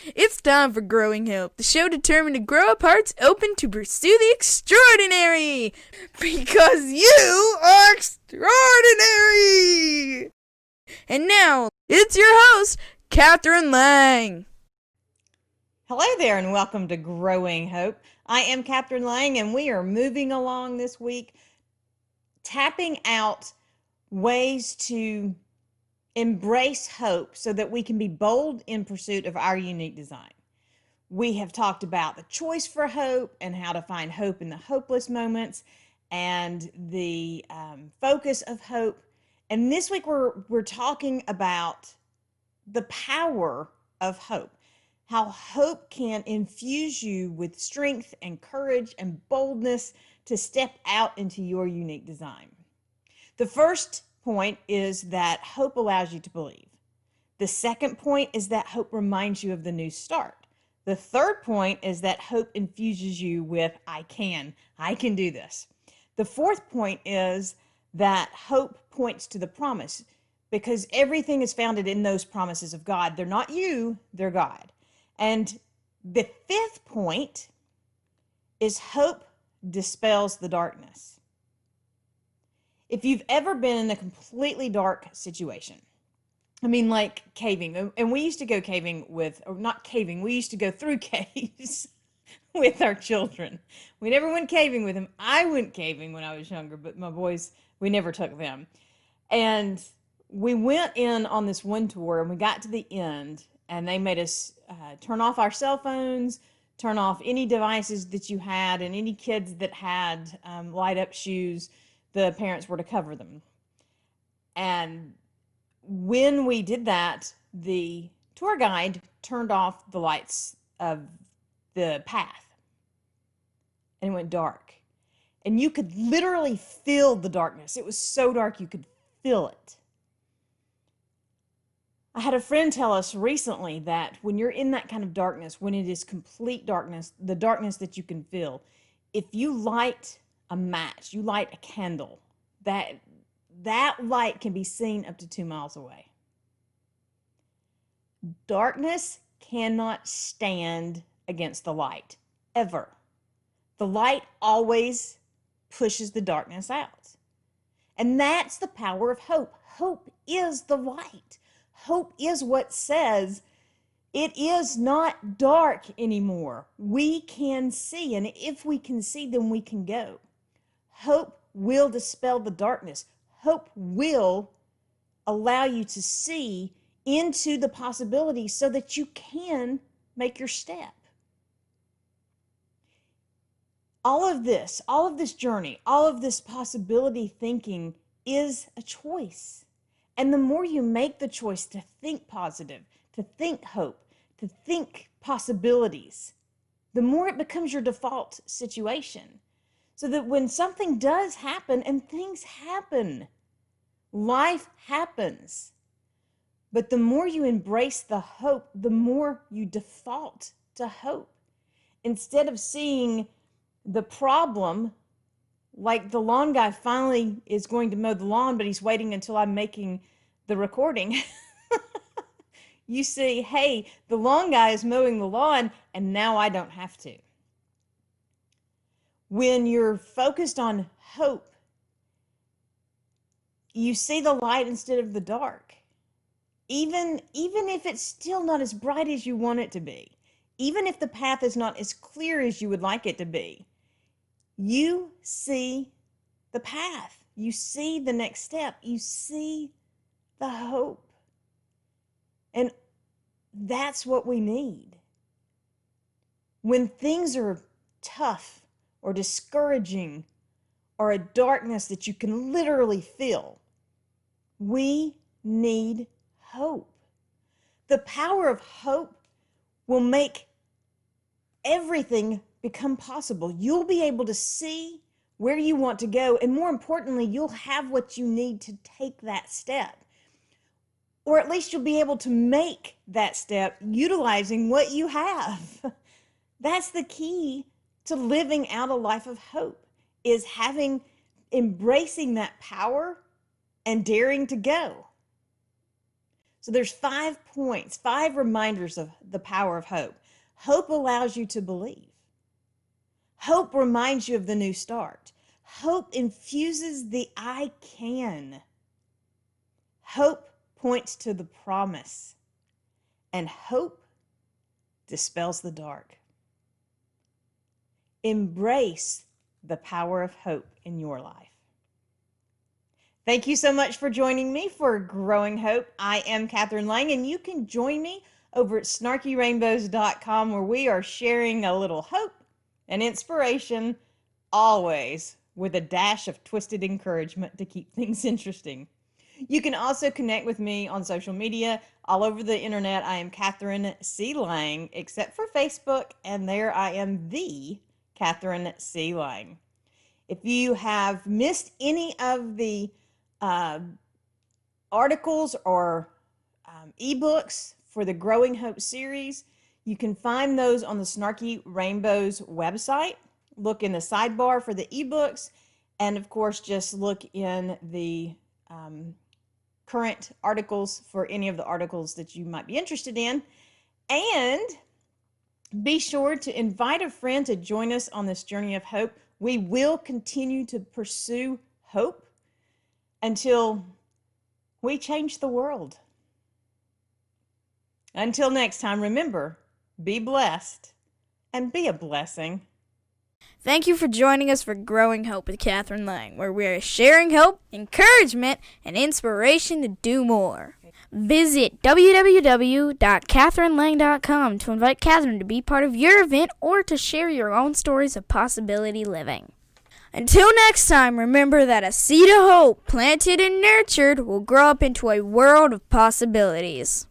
It's time for Growing Hope, the show determined to grow up hearts open to pursue the extraordinary. Because you are extraordinary! And now, it's your host, Kathryn Lang. Hello there and welcome to Growing Hope. I am Kathryn Lang and we are moving along this week, tapping out ways to embrace hope so that we can be bold in pursuit of our unique design. We have talked about the choice for hope and how to find hope in the hopeless moments and the focus of hope. And this week we're talking about the power of hope, how hope can infuse you with strength and courage and boldness to step out into your unique design. The first point is that hope allows you to believe. The second point is that hope reminds you of the new start. The third point is that hope infuses you with I can do this. The fourth point is that hope points to the promise because everything is founded in those promises of God. They're not you, they're God. And the fifth point is hope dispels the darkness. If you've ever been in a completely dark situation, like caving, and we used to go caving with, or not caving, we used to go through caves with our children. We never went caving with them. I went caving when I was younger, but my boys, we never took them. And we went in on this one tour and we got to the end and they made us turn off our cell phones, turn off any devices that you had, and any kids that had light up shoes, the parents were to cover them. And when we did that, the tour guide turned off the lights of the path and it went dark. And you could literally feel the darkness. It was so dark you could feel it. I had a friend tell us recently that when you're in that kind of darkness, when it is complete darkness, the darkness that you can feel, if you light a match, you light a candle, that light can be seen up to 2 miles away. Darkness cannot stand against the light, ever. The light always pushes the darkness out. And that's the power of hope. Hope is the light. Hope is what says it is not dark anymore. We can see, and if we can see, then we can go. Hope will dispel the darkness. Hope will allow you to see into the possibility so that you can make your step. All of this journey, all of this possibility thinking is a choice. And the more you make the choice to think positive, to think hope, to think possibilities, the more it becomes your default situation. So that when something does happen, and things happen, life happens. But the more you embrace the hope, the more you default to hope. Instead of seeing the problem, like the lawn guy finally is going to mow the lawn, but he's waiting until I'm making the recording. You see, hey, the lawn guy is mowing the lawn and now I don't have to. When you're focused on hope, you see the light instead of the dark. Even if it's still not as bright as you want it to be, even if the path is not as clear as you would like it to be, you see the path. You see the next step. You see the hope. And that's what we need. When things are tough or discouraging or a darkness that you can literally feel, we need hope. The power of hope will make everything become possible. You'll be able to see where you want to go, and more importantly, you'll have what you need to take that step. Or at least you'll be able to make that step utilizing what you have. That's the key to living out a life of hope, is embracing that power and daring to go. So there's 5 points, 5 reminders of the power of hope. Hope allows you to believe. Hope reminds you of the new start. Hope infuses the I can. Hope points to the promise. And hope dispels the dark. Embrace the power of hope in your life. Thank you so much for joining me for Growing Hope. I am Kathryn Lang, and you can join me over at snarkyrainbows.com, where we are sharing a little hope and inspiration, always with a dash of twisted encouragement to keep things interesting. You can also connect with me on social media. All over the internet, I am Kathryn C. Lang, except for Facebook, and there I am the Kathryn C. Lang. If you have missed any of the articles or ebooks for the Growing Hope series, you can find those on the Snarky Rainbows website. Look in the sidebar for the ebooks, and of course, just look in the current articles for any of the articles that you might be interested in. And be sure to invite a friend to join us on this journey of hope. We will continue to pursue hope until we change the world. Until next time, remember, be blessed and be a blessing. Thank you for joining us for Growing Hope with Kathryn Lang, where we are sharing hope, encouragement, and inspiration to do more. Visit www.kathrynlang.com to invite Kathryn to be part of your event or to share your own stories of possibility living. Until next time, remember that a seed of hope planted and nurtured will grow up into a world of possibilities.